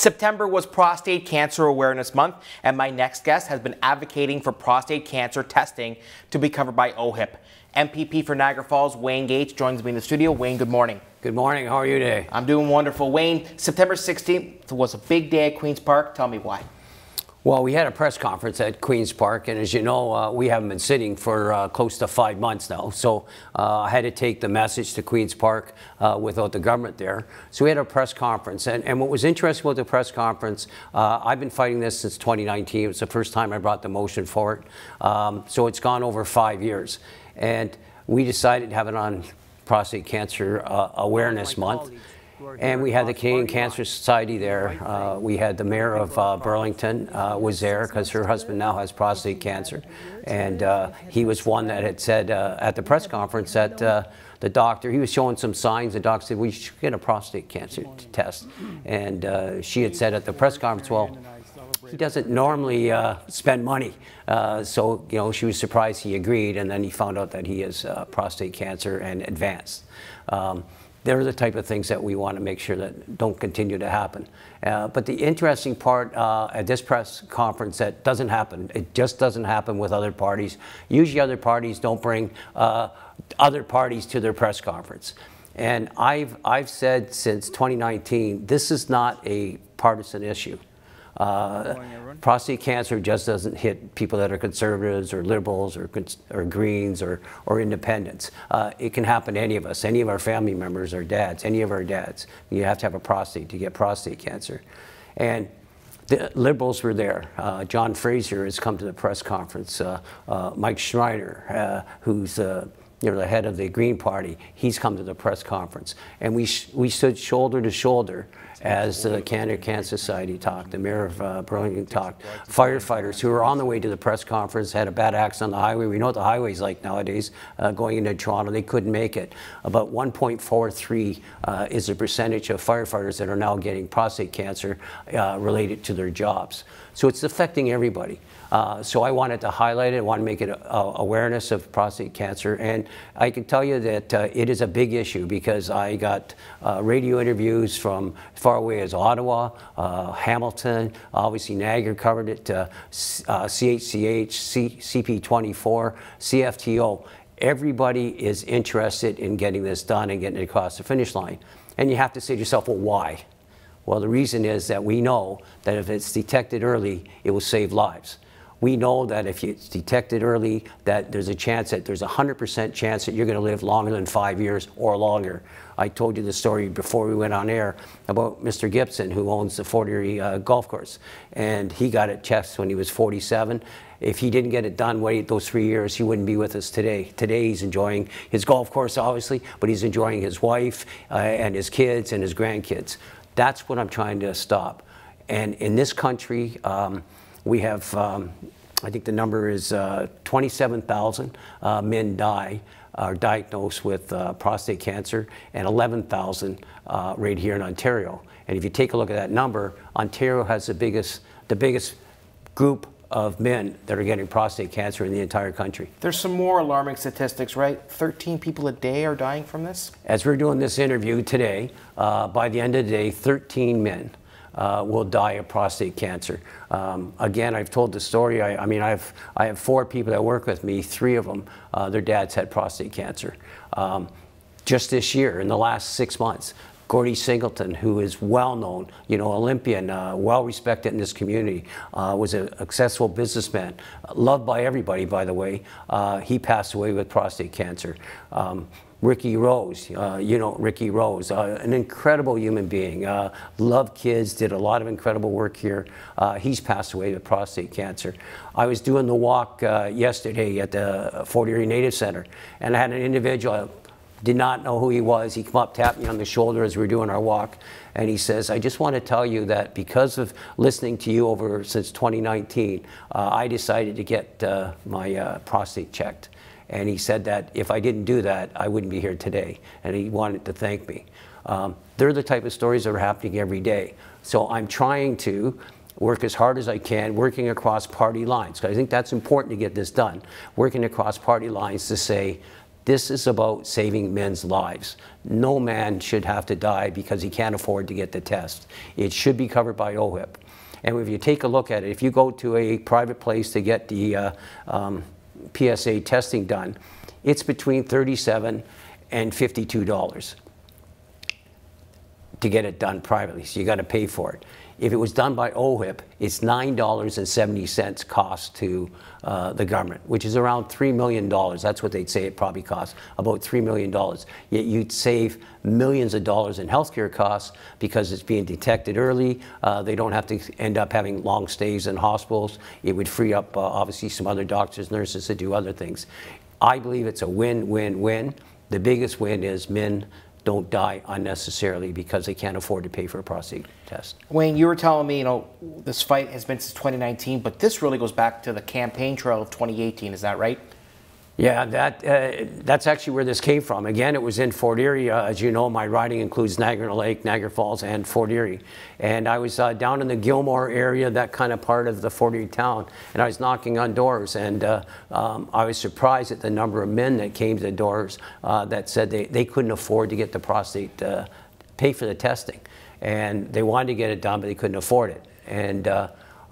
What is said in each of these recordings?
September was Prostate Cancer Awareness Month, and my next guest has been advocating for prostate cancer testing to be covered by OHIP. MPP for Niagara Falls, Wayne Gates, joins me in the studio. Wayne, good morning. Good morning. How are you today? I'm doing wonderful. Wayne, September 16th was a big day at Queen's Park. Tell me why. Well, we had a press conference at Queen's Park, and as you know, we haven't been sitting for close to 5 months now. So I had to take the message to Queen's Park without the government there. So we had a press conference, and what was interesting about the press conference, I've been fighting this since 2019. It was the first time I brought the motion forward. So it's gone over 5 years. And we decided to have it on Prostate Cancer Awareness Month. And we had the Canadian Cancer Society there. We had the mayor of Burlington was there because her husband now has prostate cancer. And he was one that had said at the press conference that the doctor, he was showing some signs. The doctor said, we should get a prostate cancer test. And she had said at the press conference, well, he doesn't normally spend money. So, you know, she was surprised he agreed. And then he found out that he has prostate cancer and advanced. They're the type of things that we want to make sure that don't continue to happen. But the interesting part at this press conference that doesn't happen, it just doesn't happen with other parties. Usually other parties don't bring other parties to their press conference. And I've said since 2019, this is not a partisan issue. Prostate cancer just doesn't hit people that are conservatives or liberals or Greens or independents. It can happen to any of us, any of our family members or dads, any of our dads. You have to have a prostate to get prostate cancer. And the liberals were there. John Fraser has come to the press conference. Mike Schneider, who's the head of the Green Party, he's come to the press conference. And we stood shoulder to shoulder as the Canadian Cancer Society talked, the mayor of Burlington talked, firefighters who were on the way to the press conference had a bad accident on the highway. We know what the highway's like nowadays, going into Toronto. They couldn't make it. About 1.43 is the percentage of firefighters that are now getting prostate cancer related to their jobs. So it's affecting everybody. So I wanted to highlight it. I want to make it awareness of prostate cancer. And I can tell you that it is a big issue because I got radio interviews from as far away as Ottawa, Hamilton, obviously Niagara covered it, CHCH, CP24, CFTO. Everybody is interested in getting this done and getting it across the finish line. And you have to say to yourself, well, why? Well, the reason is that we know that if it's detected early, it will save lives. We know that if it's detected early, that there's a chance that there's a 100% chance that you're going to live longer than 5 years or longer. I told you the story before we went on air about Mr. Gibson, who owns the Fort Erie golf course. And he got it checked when he was 47. If he didn't get it done, wait those 3 years, he wouldn't be with us today. Today he's enjoying his golf course, obviously, but he's enjoying his wife and his kids and his grandkids. That's what I'm trying to stop. And in this country, we have, I think the number is 27,000 men are diagnosed with prostate cancer, and 11,000 right here in Ontario. And if you take a look at that number, Ontario has the biggest group of men that are getting prostate cancer in the entire country. There's some more alarming statistics, right? 13 people a day are dying from this? As we're doing this interview today, by the end of the day, 13 men will die of prostate cancer. Again, I've told the story. I have 4 people that work with me. 3 of them, their dads had prostate cancer. Just this year, in the last 6 months, Gordy Singleton, who is well-known, Olympian, well-respected in this community, was a successful businessman, loved by everybody, by the way. He passed away with prostate cancer. Ricky Rose, Ricky Rose, an incredible human being, loved kids, did a lot of incredible work here. He's passed away with prostate cancer. I was doing the walk yesterday at the Fort Erie Native Center, and I had an individual, did not know who he was. He came up, tapped me on the shoulder as we were doing our walk, and he says, I just want to tell you that because of listening to you since 2019, I decided to get my prostate checked. And he said that if I didn't do that, I wouldn't be here today. And he wanted to thank me. They're the type of stories that are happening every day. So I'm trying to work as hard as I can, working across party lines. Because I think that's important to get this done. Working across party lines to say, This is about saving men's lives. No man should have to die because he can't afford to get the test. It should be covered by OHIP. And if you take a look at it, if you go to a private place to get the PSA testing done, it's between $37 and $52 to get it done privately, so you got to pay for it. If it was done by OHIP, it's $9.70 cost to the government, which is around $3 million. That's what they'd say it probably costs, about $3 million. Yet you'd save millions of dollars in healthcare costs because it's being detected early. They don't have to end up having long stays in hospitals. It would free up, obviously, some other doctors, nurses to do other things. I believe it's a win-win-win. The biggest win is men don't die unnecessarily because they can't afford to pay for a prostate test. Wayne, you were telling me, this fight has been since 2019, but this really goes back to the campaign trail of 2018. Is that right? Yeah, that's actually where this came from. Again, it was in Fort Erie. As you know, my riding includes Niagara Lake, Niagara Falls, and Fort Erie. And I was down in the Gilmore area, that kind of part of the Fort Erie town, and I was knocking on doors. And I was surprised at the number of men that came to the doors that said they couldn't afford to get the prostate, pay for the testing. And they wanted to get it done, but they couldn't afford it. And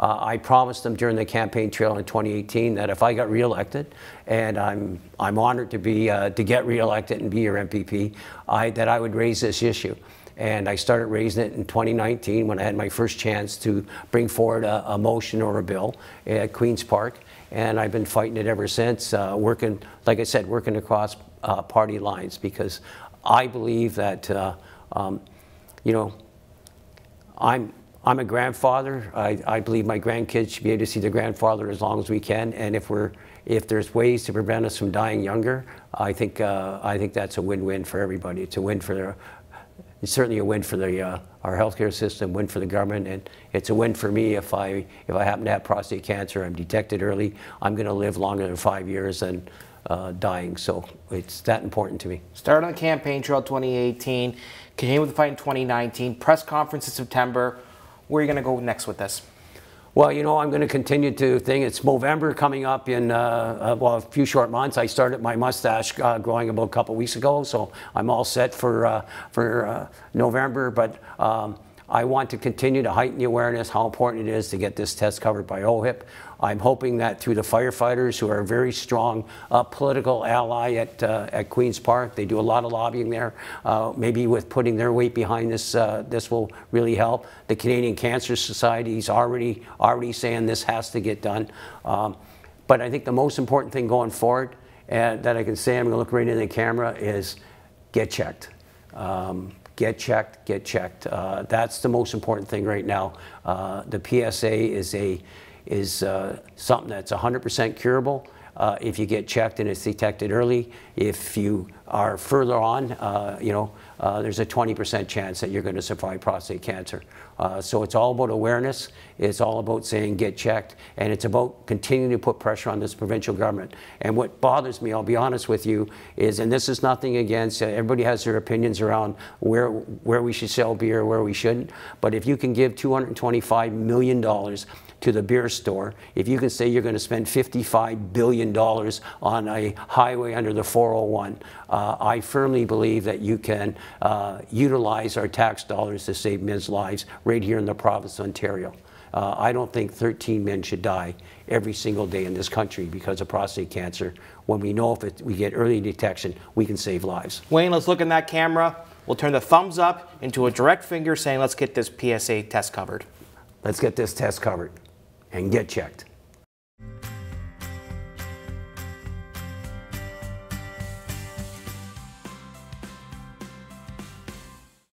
I promised them during the campaign trail in 2018 that if I got reelected, and I'm honored to be to get reelected and be your MPP, that I would raise this issue. And I started raising it in 2019 when I had my first chance to bring forward a motion or a bill at Queen's Park. And I've been fighting it ever since, working, like I said, working across party lines, because I believe that, I'm a grandfather. I believe my grandkids should be able to see their grandfather as long as we can. And if there's ways to prevent us from dying younger, I think that's a win-win for everybody. It's a win for it's certainly a win for our healthcare system, win for the government, and it's a win for me if I happen to have prostate cancer. I'm detected early. I'm going to live longer than 5 years and dying. So it's that important to me. Started on the campaign trail 2018, continued with the fight in 2019, press conference in September. Where are you going to go next with this? Well, I'm going to continue to think. It's Movember coming up in, a few short months. I started my mustache growing about a couple weeks ago, so I'm all set for November. But I want to continue to heighten the awareness how important it is to get this test covered by OHIP. I'm hoping that through the firefighters, who are a very strong political ally at Queen's Park, they do a lot of lobbying there. Maybe with putting their weight behind this, this will really help. The Canadian Cancer Society is already saying this has to get done. But I think the most important thing going forward, that I can say, I'm going to look right into the camera, is get checked. Get checked, get checked. That's the most important thing right now. The PSA is something that's 100% curable if you get checked and it's detected early. If you are further on, there's a 20% chance that you're going to survive prostate cancer. So it's all about awareness. It's all about saying get checked, and it's about continuing to put pressure on this provincial government. And what bothers me, I'll be honest with you, is, and this is nothing against, everybody has their opinions around where we should sell beer, where we shouldn't, but if you can give $225 million to the beer store, if you can say you're going to spend $55 billion on a highway under the 401, I firmly believe that you can utilize our tax dollars to save men's lives right here in the province of Ontario. I don't think 13 men should die every single day in this country because of prostate cancer, when we know if we get early detection, we can save lives. Wayne, let's look in that camera. We'll turn the thumbs up into a direct finger saying, let's get this PSA test covered. Let's get this test covered and get checked.